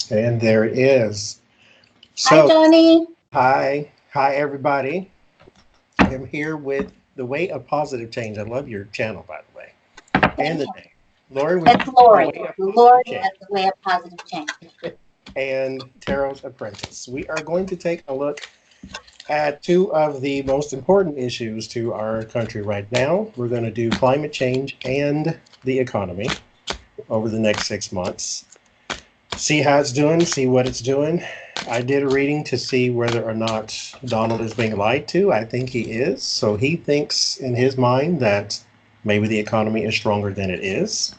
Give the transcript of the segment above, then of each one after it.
And there it is. Hi, So, Johnny. hi everybody. I'm here with the Way of Positive Change. I love your channel, by the way. And the name. Lori with It's the Lori. Way of Lori Positive Change. has the way of positive change. And Tarotsapprentice. We are going to take a look at two of the most important issues to our country right now. We're going to do climate change and the economy over the next 6 months. See how it's doing, see what it's doing. I did a reading to see whether or not Donald is being lied to. I think he is. So he thinks in his mind that maybe the economy is stronger than it is.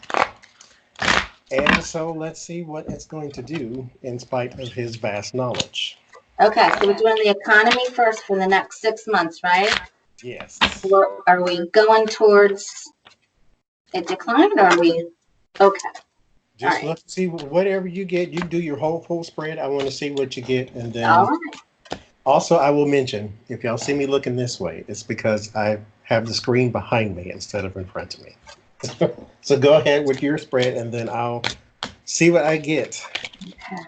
And so let's see what it's going to do in spite of his vast knowledge. Okay, so we're doing the economy first for the next 6 months, right? Yes. Or are we going towards a decline, or are we okay? Just All look, see whatever you get. You do your whole full spread. I want to see what you get, and then All right. also I will mention if y'all see me looking this way, it's because I have the screen behind me instead of in front of me. So go ahead with your spread, and then I'll see what I get. Okay.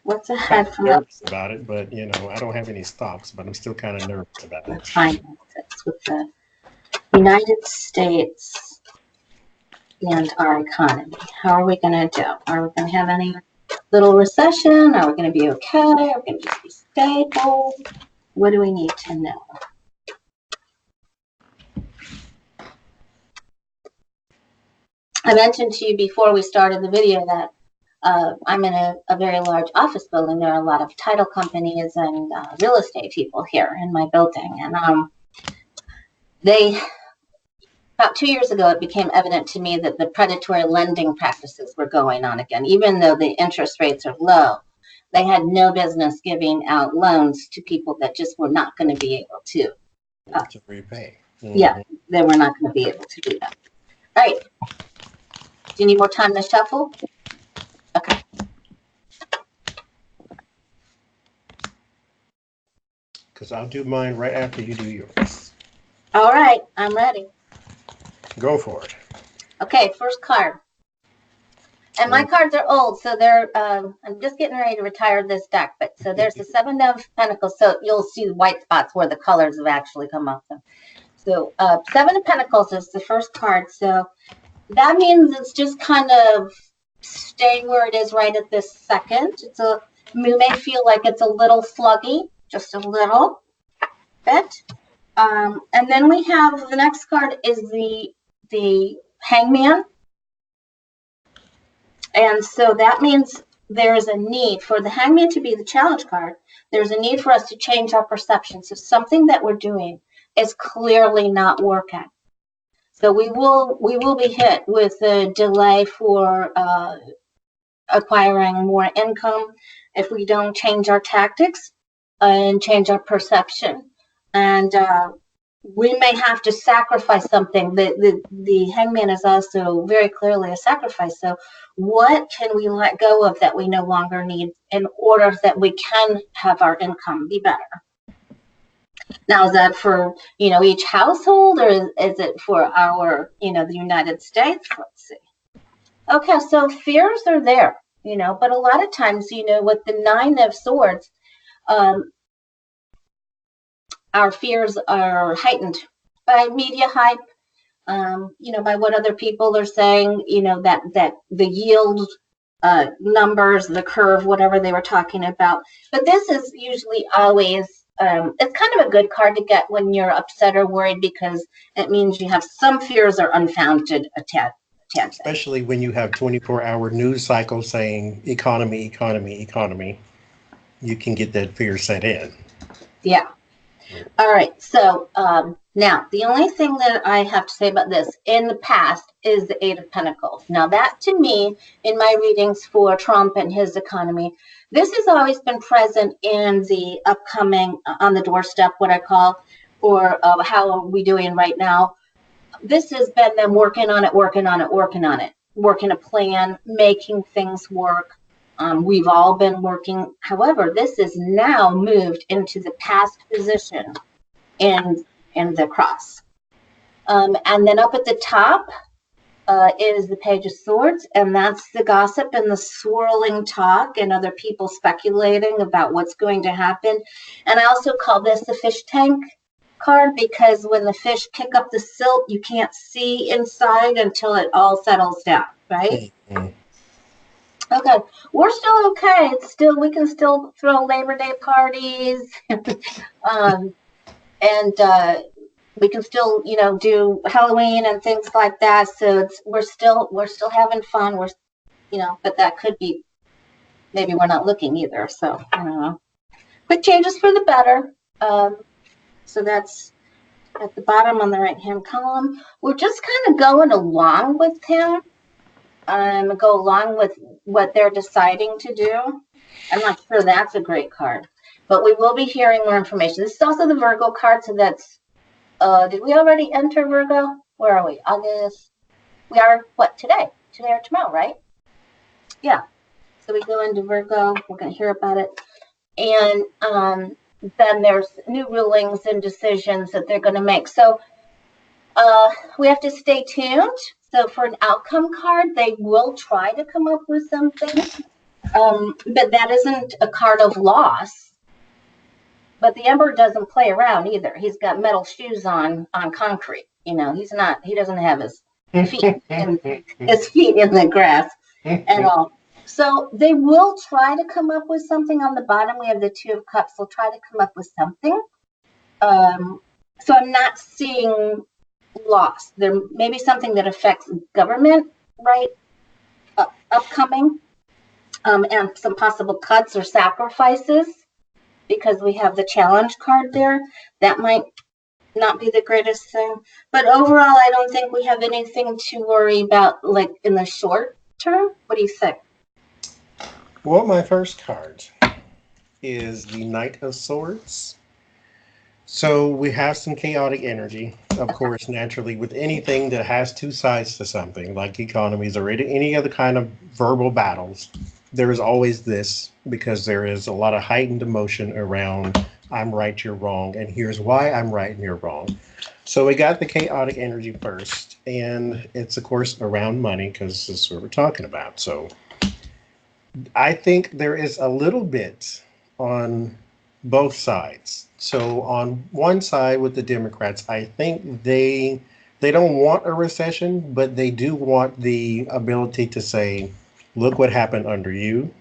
What's Kind ahead of for us? nervous about it, but I don't have any stocks, but I'm still kind of nervous about it. Finances with the United States and our economy. How are we going to do? Are we going to have any little recession? Are we going to be okay? Are we going to just be stable? What do we need to know? I mentioned to you before we started the video that I'm in a very large office building. There are a lot of title companies and real estate people here in my building. And about 2 years ago, it became evident to me that the predatory lending practices were going on again. Even though the interest rates are low, they had no business giving out loans to people that just were not going to be able to repay. Yeah, they were not going to be able to do that. All right. Do you need more time to shuffle? Okay. Because I'll do mine right after you do yours. All right, I'm ready. Go for it. Okay, first card. And my cards are old, so they're, I'm just getting ready to retire this deck. But so there's the Seven of Pentacles, so you'll see white spots where the colors have actually come off them. So Seven of Pentacles is the first card. So that means it's just kind of staying where it is right at this second. You may feel like it's a little sluggy, just a little bit. And then we have the next card is the Hangman. And so that means there's a need for the Hangman to be the challenge card. There's a need for us to change our perception. So something that we're doing is clearly not working. So we will be hit with a delay for acquiring more income if we don't change our tactics and change our perception. And we may have to sacrifice something. The Hangman is also very clearly a sacrifice. So what can we let go of that we no longer need in order that we can have our income be better? Now, is that for, each household, or is it for our, the United States? Let's see. Okay, so fears are there, but a lot of times, with the Nine of Swords, our fears are heightened by media hype, by what other people are saying, that the yield numbers, the curve, whatever they were talking about. But this is usually always, it's kind of a good card to get when you're upset or worried, because it means you have some fears are unfounded attached. Especially when you have 24-hour news cycles saying economy, economy, economy, you can get that fear set in. Yeah. All right. So now the only thing that I have to say about this in the past is the Eight of Pentacles. Now that, to me, in my readings for Trump and his economy, this has always been present in the upcoming on the doorstep, what I call, or how are we doing right now. This has been them working on it, working a plan, making things work. We've all been working. However, this is now moved into the past position in the cross. And then up at the top, is the Page of Swords, and that's the gossip and the swirling talk and other people speculating about what's going to happen. And I also call this the fish tank card because when the fish kick up the silt, you can't see inside until it all settles down, right? Mm-hmm. Okay, we're still okay. It's still, we can still throw Labor Day parties, and we can still, you know, do Halloween and things like that. So it's we're still having fun. We're, you know, but that could be maybe we're not looking either. So I don't know. Quick changes for the better. So that's at the bottom on the right hand column. We're just kind of going along with him. Go along with what they're deciding to do. I'm not sure that's a great card, but we will be hearing more information. This is also the Virgo card, so that's. Did we already enter Virgo? Where are we? August. We are what today? Today or tomorrow, right? Yeah. So we go into Virgo. We're going to hear about it, and then there's new rulings and decisions that they're going to make. So we have to stay tuned. So for an outcome card, they will try to come up with something, but that isn't a card of loss. But the Emperor doesn't play around either. He's got metal shoes on concrete. You know, he doesn't have his feet in the grass at all. So they will try to come up with something. On the bottom, we have the Two of Cups. They'll try to come up with something. So I'm not seeing loss. There may be something that affects government, right? Upcoming, and some possible cuts or sacrifices, because we have the challenge card there. That might not be the greatest thing. But overall, I don't think we have anything to worry about, like in the short term. What do you think? Well, my first card is the Knight of Swords. So we have some chaotic energy, of course, naturally, with anything that has two sides to something, like economies or any other kind of verbal battles. There is always this, because there is a lot of heightened emotion around I'm right, you're wrong, and here's why I'm right and you're wrong. So we got the chaotic energy first, and it's, of course, around money, because this is what we're talking about. So I think there is a little bit on both sides. So on one side with the Democrats, I think they don't want a recession, but they do want the ability to say, look what happened under you.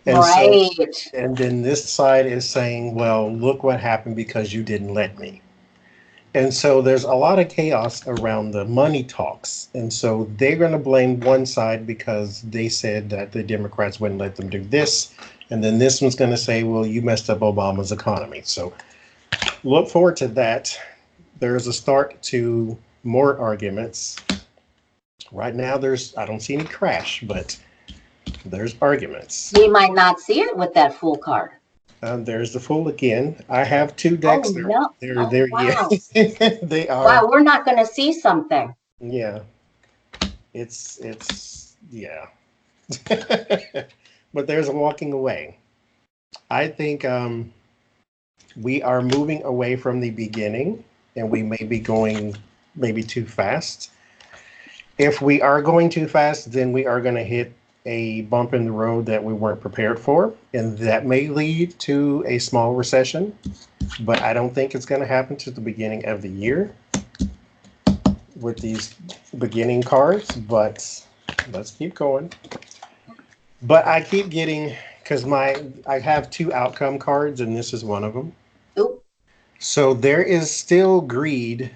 And right. So, and then this side is saying, well, look what happened because you didn't let me. And so there's a lot of chaos around the money talks. And so they're going to blame one side because they said that the Democrats wouldn't let them do this. And then this one's going to say, well, you messed up Obama's economy. So look forward to that. There's a start to more arguments. Right now, I don't see any crash, but there's arguments. We might not see it with that Fool card. There's the Fool again. I have two decks. Oh, no. They're Wow. yeah. They are. Wow, we're not going to see something. Yeah. It's yeah. But there's a walking away. I think we are moving away from the beginning, and we may be going maybe too fast. If we are going too fast, then we are going to hit a bump in the road that we weren't prepared for, and that may lead to a small recession, but I don't think it's going to happen to the beginning of the year with these beginning cards, but let's keep going. But I keep getting, because I have two outcome cards, and this is one of them. Ooh. So there is still greed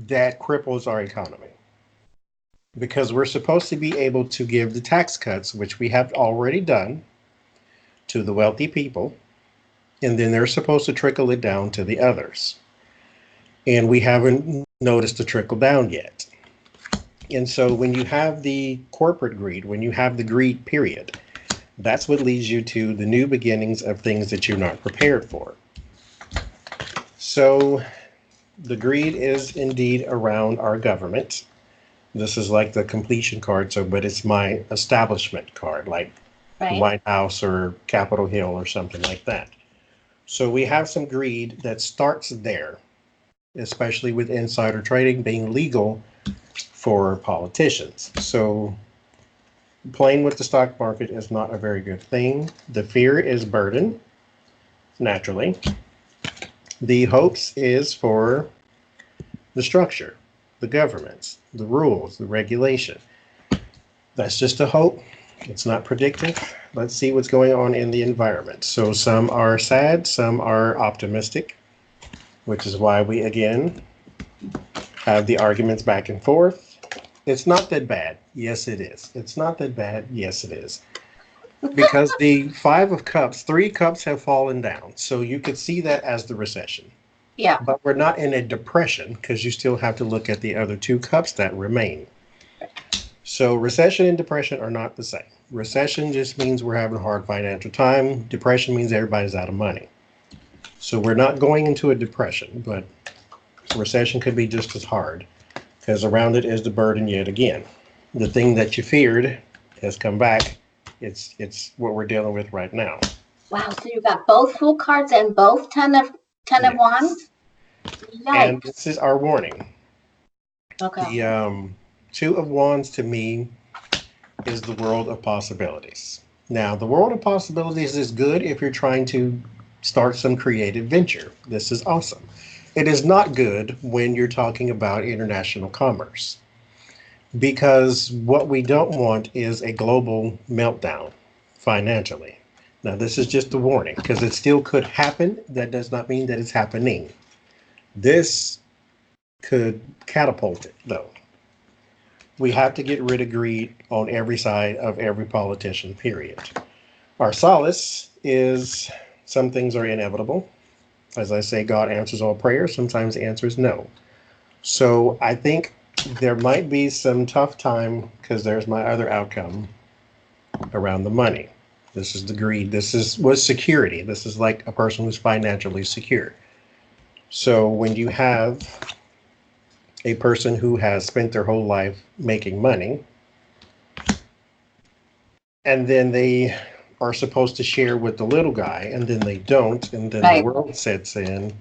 that cripples our economy, because we're supposed to be able to give the tax cuts, which we have already done, to the wealthy people, and then they're supposed to trickle it down to the others. And we haven't noticed the trickle down yet. And so when you have the corporate greed, when you have the greed period, that's what leads you to the new beginnings of things that you're not prepared for. So the greed is indeed around our government. This is like the completion card, but it's my establishment card, like the White House or Capitol Hill or something like that. So we have some greed that starts there, especially with insider trading being legal for politicians. So playing with the stock market is not a very good thing. The fear is burden, naturally. The hopes is for the structure, the governments, the rules, the regulation. That's just a hope. It's not predictive. Let's see what's going on in the environment. So some are sad, some are optimistic, which is why we, again, have the arguments back and forth. It's not that bad. Yes, it is. It's not that bad. Yes, it is. Because the Five of Cups, 3 cups have fallen down. So you could see that as the recession. Yeah. But we're not in a depression because you still have to look at the other 2 cups that remain. So recession and depression are not the same. Recession just means we're having a hard financial time. Depression means everybody's out of money. So we're not going into a depression, but recession could be just as hard because around it is the burden yet again. The thing that you feared has come back. It's what we're dealing with right now. Wow, so you got both Fool cards and both Ten of Wands? Yikes. And this is our warning. Okay. The 2 of Wands to me is the world of possibilities. Now, the world of possibilities is good if you're trying to start some creative venture. This is awesome. It is not good when you're talking about international commerce, because what we don't want is a global meltdown financially. Now, this is just a warning because it still could happen. That does not mean that it's happening. This could catapult it, though. We have to get rid of greed on every side of every politician, period. Our solace is some things are inevitable. As I say, God answers all prayers. Sometimes the answer is no. So I think there might be some tough time because there's my other outcome around the money. This is the greed. This was security. This is like a person who's financially secure. So when you have a person who has spent their whole life making money, and then they are supposed to share with the little guy, and then they don't, and then the world sets in,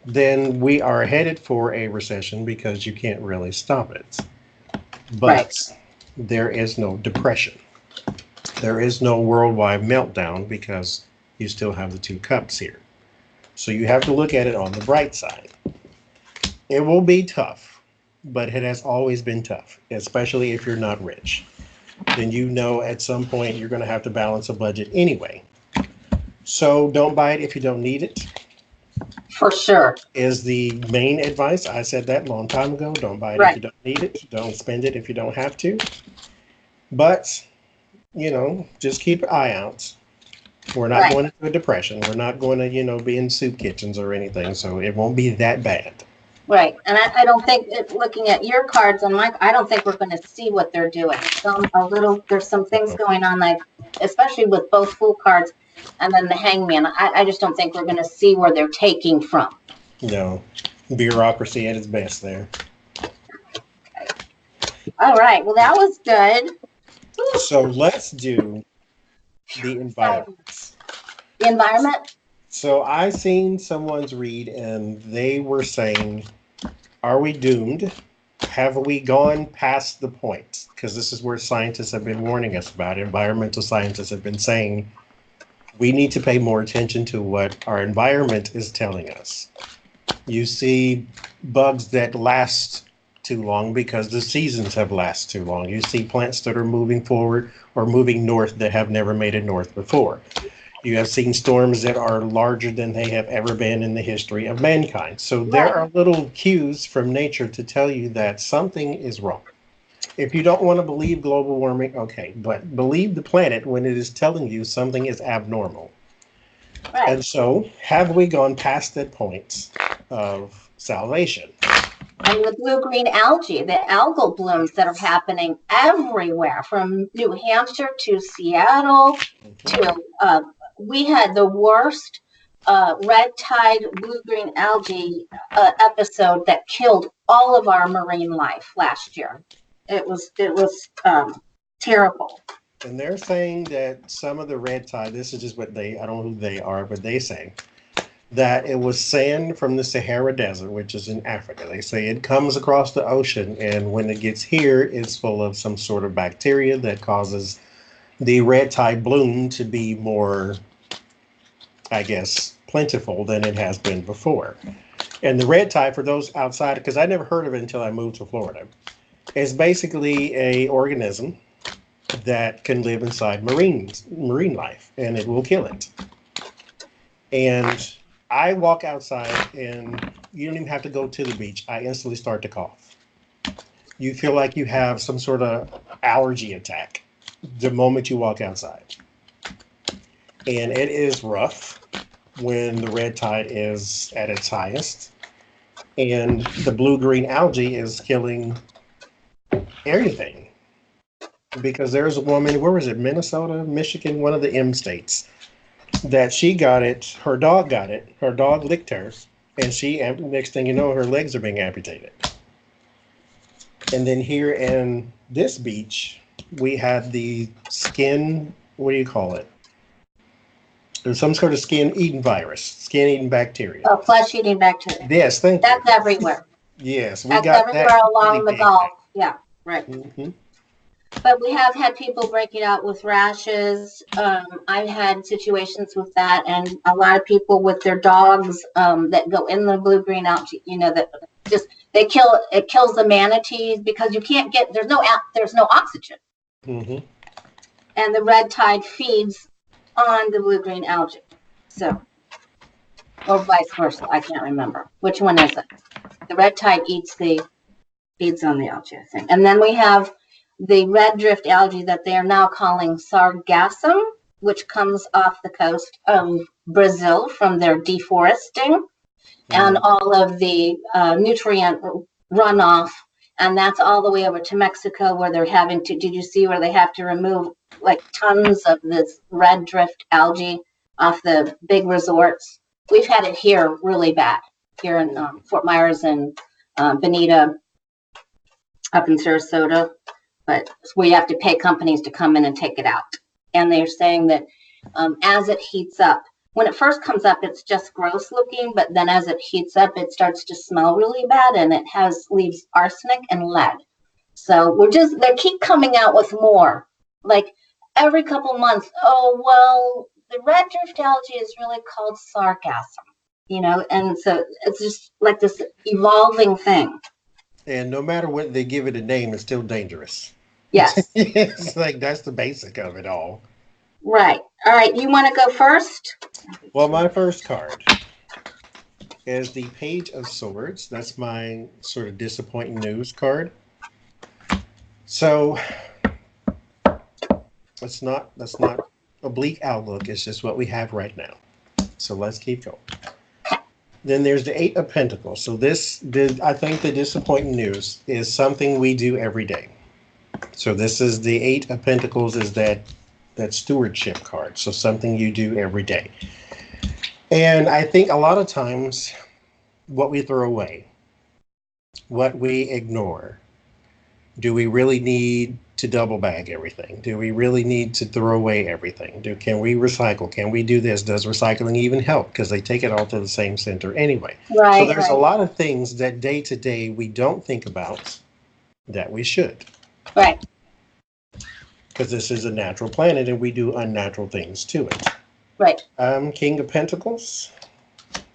then we are headed for a recession because you can't really stop it. But there is no depression. There is no worldwide meltdown because you still have the 2 cups here. So you have to look at it on the bright side. It will be tough, but it has always been tough, especially if you're not rich. Then you know at some point you're going to have to balance a budget anyway. So don't buy it if you don't need it. For sure. Is the main advice. I said that a long time ago. Don't buy it if you don't need it. Don't spend it if you don't have to. But, just keep an eye out. We're not going into a depression. We're not going to, be in soup kitchens or anything. So it won't be that bad. Right. And I don't think, looking at your cards and I don't think we're going to see what they're doing. There's some things going on, like, especially with both Fool cards and then the Hangman. I just don't think we're going to see where they're taking from. No. Bureaucracy at its best there. Okay. All right. Well, that was good. So let's do the environment. The environment? So I seen someone's read and they were saying, are we doomed? Have we gone past the point? Because this is where scientists have been warning us about. Environmental scientists have been saying we need to pay more attention to what our environment is telling us. You see bugs that last too long because the seasons have lasted too long. You see plants that are moving forward or moving north that have never made it north before. You have seen storms that are larger than they have ever been in the history of mankind. So there are little cues from nature to tell you that something is wrong. If you don't want to believe global warming, okay, but believe the planet when it is telling you something is abnormal. Right. And so have we gone past that point of salvation? And with blue-green algae, the algal blooms that are happening everywhere, from New Hampshire to Seattle to we had the worst red tide blue-green algae episode that killed all of our marine life last year. It was terrible. And they're saying that some of the red tide, this is just what I don't know who they are, but they say that it was sand from the Sahara Desert, which is in Africa. They say it comes across the ocean, and when it gets here, it's full of some sort of bacteria that causes the red tide bloom to be more, I guess, plentiful than it has been before. And the red tide, for those outside, because I never heard of it until I moved to Florida, is basically a organism that can live inside marine life, and it will kill it. And I walk outside, and you don't even have to go to the beach. I instantly start to cough. You feel like you have some sort of allergy attack the moment you walk outside. And it is rough when the red tide is at its highest. And the blue-green algae is killing everything. Because there's a woman, where was it, Minnesota, Michigan, one of the M states, that she got it, her dog got it, her dog licked her, and next thing you know, her legs are being amputated. And then here in this beach, we had the skin, what do you call it? There's some sort of skin-eating virus, skin-eating bacteria. Oh, flesh-eating bacteria. Yes, thank you. That's everywhere. Yes, we That's got everywhere that along the Gulf. Yeah, right. Mm-hmm. But we have had people break it out with rashes. I've had situations with that, and a lot of people with their dogs that go in the blue-green algae. You know, that just it kills the manatees because you can't get there's no oxygen, Mm-hmm. and the red tide feeds on the blue-green algae. So, or vice versa. I can't remember which one is it. The red tide feeds on the algae, I think, and then we have the red drift algae that they are now calling sargassum, which comes off the coast of Brazil from their deforesting and all of the nutrient runoff. And that's all the way over to Mexico where they're having to, did you see where they have to remove like tons of this red drift algae off the big resorts? We've had it here really bad, here in Fort Myers and Bonita, up in Sarasota. But we have to pay companies to come in and take it out. And they're saying that as it heats up, when it first comes up, it's just gross looking, but then as it heats up, it starts to smell really bad, and it leaves arsenic and lead. So they keep coming out with more, like every couple months. Oh, well, the red drift algae is really called sargassum, you know, and so it's just like this evolving thing. And no matter what they give it a name, it's still dangerous. Yes. It's like that's the basic of it all. Right. All right. You want to go first? Well, my first card is the Page of Swords. That's my sort of disappointing news card. So that's not a bleak outlook. It's just what we have right now. So let's keep going. Then there's the Eight of Pentacles. So I think the disappointing news is something we do every day. So this is the Eight of Pentacles, is that stewardship card. So something you do every day. And I think a lot of times what we throw away, what we ignore, do we really need to double bag everything? Do we really need to throw away everything? Can we recycle? Can we do this? Does recycling even help? Because they take it all to the same center anyway. Right, so there's a lot of things that day to day we don't think about that we should. Right. Because this is a natural planet and we do unnatural things to it. Right. King of Pentacles,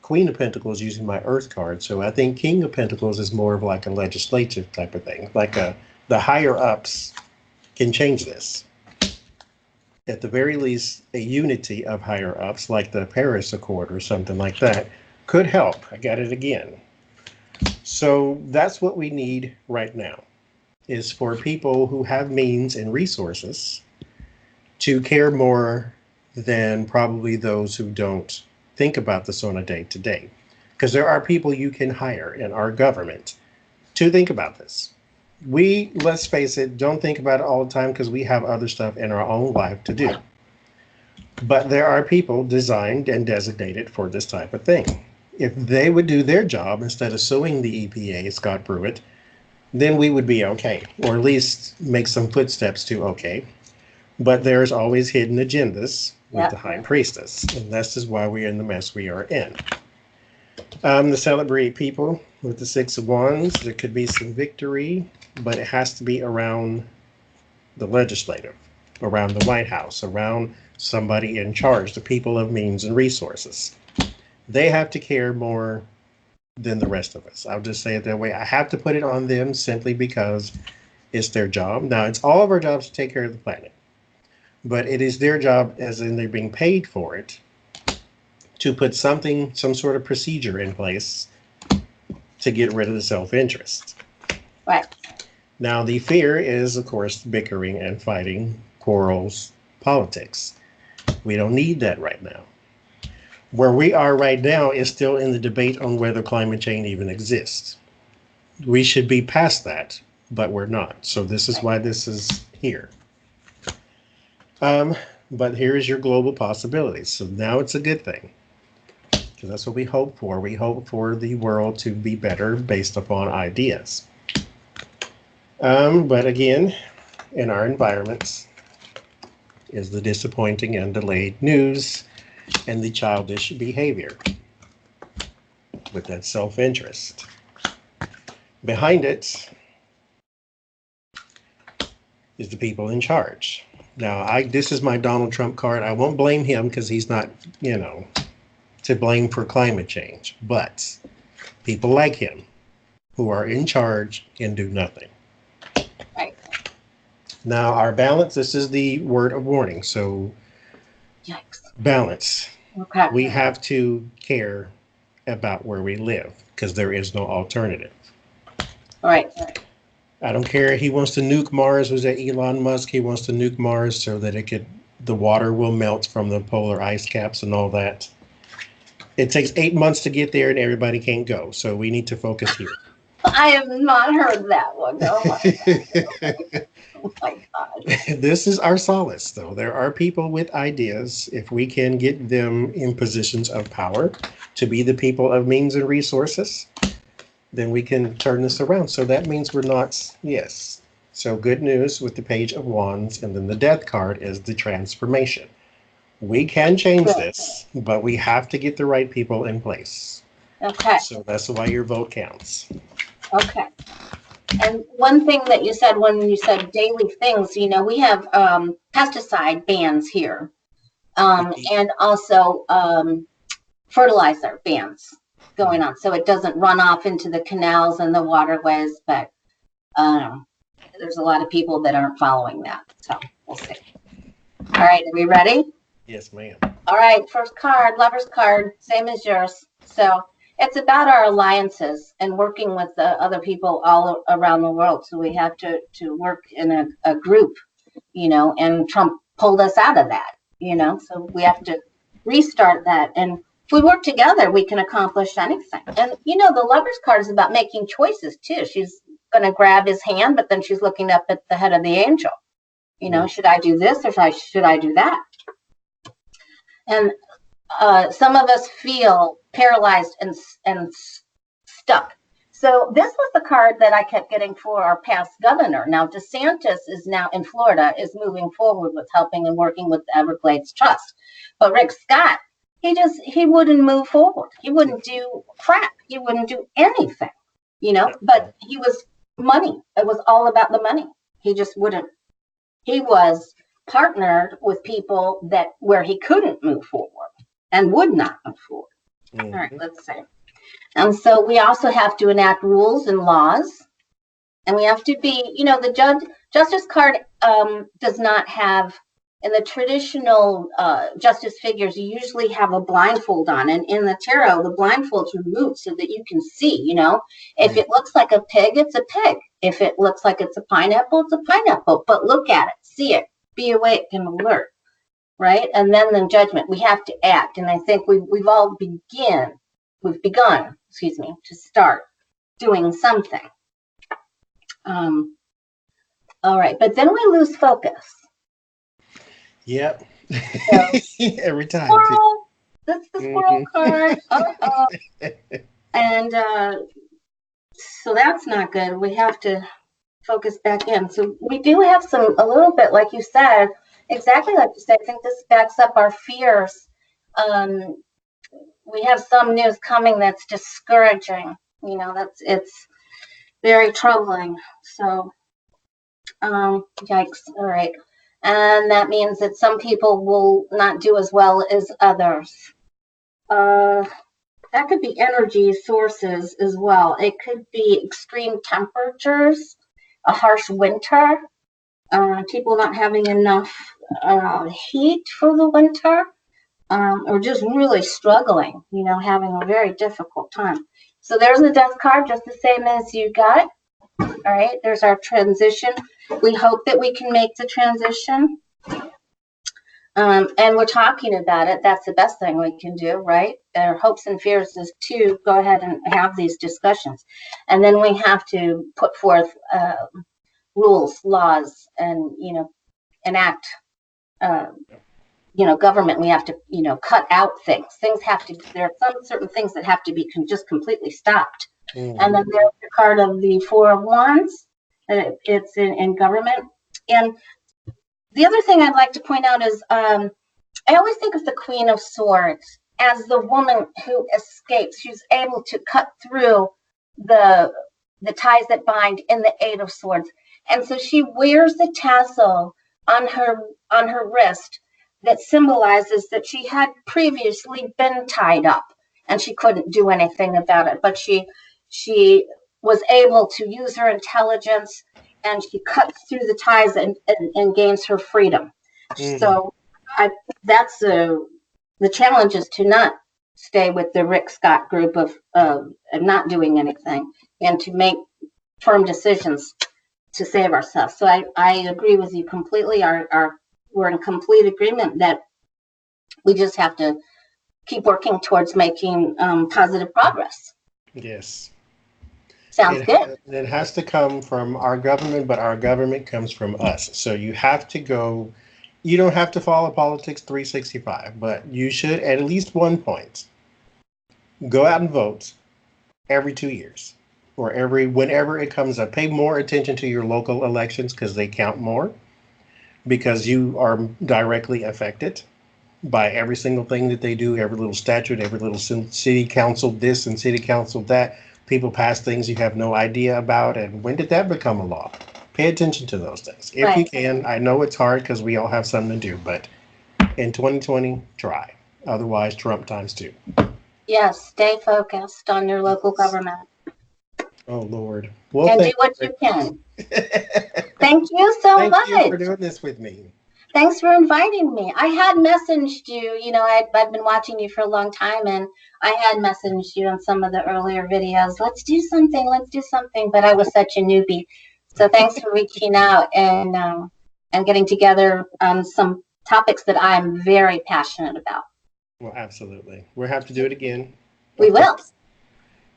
Queen of Pentacles using my Earth card. So I think King of Pentacles is more of like a legislative type of thing. Like the higher ups can change this. At the very least, a unity of higher ups, like the Paris Accord or something like that, could help. I got it again. So that's what we need right now, is for people who have means and resources to care more than probably those who don't think about this on a day-to-day. Because there are people you can hire in our government to think about this. We, let's face it, don't think about it all the time because we have other stuff in our own life to do. But there are people designed and designated for this type of thing. If they would do their job instead of suing the EPA, Scott Pruitt, then we would be okay, or at least make some footsteps to okay. But there's always hidden agendas with the High Priestess, and this is why we're in the mess we are in. The celebrate people with the Six of Wands. There could be some victory, but it has to be around the legislative, around the White House, around somebody in charge, the people of means and resources. They have to care more than the rest of us. I'll just say it that way. I have to put it on them simply because it's their job. Now, it's all of our jobs to take care of the planet, but it is their job, as in they're being paid for it, to put something, some sort of procedure in place to get rid of the self-interest. Right. Now, the fear is, of course, bickering and fighting, quarrels, politics. We don't need that right now. Where we are right now is still in the debate on whether climate change even exists. We should be past that, but we're not. So this is why this is here. But here is your global possibilities. So now it's a good thing, because that's what we hope for. We hope for the world to be better based upon ideas. But again, in our environments is the disappointing and delayed news and the childish behavior with that self-interest. Behind it is the people in charge. Now, this is my Donald Trump card. I won't blame him because he's not, to blame for climate change. But people like him who are in charge and do nothing. Right. Now, our balance, this is the word of warning. So, Yikes. Balance. Okay. We have to care about where we live because there is no alternative. Right. I don't care. He wants to nuke Mars. Was that Elon Musk? He wants to nuke Mars so that the water will melt from the polar ice caps and all that. It takes 8 months to get there and everybody can't go. So we need to focus here. I have not heard that one. Oh my God. Oh my God. This is our solace, though. There are people with ideas. If we can get them in positions of power to be the people of means and resources, then we can turn this around. So that means we're not, yes. So good news with the Page of Wands, and then the Death card is the transformation. We can change this, but we have to get the right people in place. Okay. So that's why your vote counts. Okay. And one thing that you said when you said daily things, we have pesticide bans here, and also fertilizer bans going on. So it doesn't run off into the canals and the waterways, but there's a lot of people that aren't following that. So we'll see. All right, are we ready? Yes, ma'am. All right, first card, Lover's card, same as yours. So it's about our alliances and working with the other people all around the world. So we have to work in a group, and Trump pulled us out of that, so we have to restart that. And if we work together, we can accomplish anything. And, the Lover's card is about making choices, too. She's going to grab his hand, but then she's looking up at the head of the angel. Should I do this or should I do that? And some of us feel paralyzed and stuck. So this was the card that I kept getting for our past governor. Now, DeSantis is now in Florida, is moving forward with helping and working with the Everglades Trust. But Rick Scott, he wouldn't move forward. He wouldn't do crap. He wouldn't do anything, but he was money. It was all about the money. He just wouldn't. He was partnered with people where he couldn't move forward and would not move forward. Mm-hmm. All right, let's see. And so we also have to enact rules and laws, and we have to be, the justice card does not have, in the traditional justice figures, you usually have a blindfold on, and in the tarot, the blindfold's removed so that you can see, if it looks like a pig, it's a pig. If it looks like it's a pineapple, it's a pineapple. But look at it, see it, be awake and alert, right? And then the judgment, we have to act, and I think we've begun, to start doing something. All right, but then we lose focus. Yep. So, every time. Squirrel. That's the squirrel card. And so that's not good. We have to focus back in. So we do have a little bit, like you said, exactly like you said. I think this backs up our fears. we have some news coming that's discouraging. You know, it's very troubling. So, yikes. All right. And that means that some people will not do as well as others. That could be energy sources as well. It could be extreme temperatures, a harsh winter, people not having enough heat for the winter, or just really struggling, you know, having a very difficult time. So there's the death card, just the same as you got. All right, there's our transition. We hope that we can make the transition. And we're talking about it. That's the best thing we can do, right? Our hopes and fears is to go ahead and have these discussions. And then we have to put forth rules, laws, and, you know, enact, you know, government. We have to, you know, cut out things. Things have to, there are some certain things that have to be just completely stopped. And then there's the card of the Four of Wands. It's in government. And the other thing I'd like to point out is I always think of the Queen of Swords as the woman who escapes. She's able to cut through the ties that bind in the Eight of Swords. And so she wears the tassel on her wrist that symbolizes that she had previously been tied up and she couldn't do anything about it. But she was able to use her intelligence, and she cuts through the ties and gains her freedom. So that's the challenge, is to not stay with the Rick Scott group of not doing anything, and to make firm decisions to save ourselves. So I agree with you completely. We're in complete agreement that we just have to keep working towards making positive progress. Yes. Sounds good. It has to come from our government, but our government comes from us. So you have to go, you don't have to follow Politics 365, but you should at least one point go out and vote every 2 years or whenever it comes up. Pay more attention to your local elections because they count more, because you are directly affected by every single thing that they do, every little statute, every little city council this and city council that. People pass things you have no idea about, and when did that become a law? Pay attention to those things if you can. I know it's hard because we all have something to do, but in 2020, try. Otherwise, Trump times 2. Yes, stay focused on your local government. Oh, Lord. Well, and do what you can. Thank you so much. Thank you for doing this with me. Thanks for inviting me. I had messaged you, you know, I've been watching you for a long time, and I had messaged you in some of the earlier videos. Let's do something, but I was such a newbie. So thanks for reaching out and getting together on some topics that I'm very passionate about. Well, absolutely. We'll have to do it again. We will.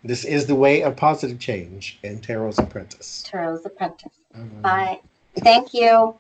This is the way of positive change in Tarot's Apprentice. Tarot's Apprentice. Bye. Thank you.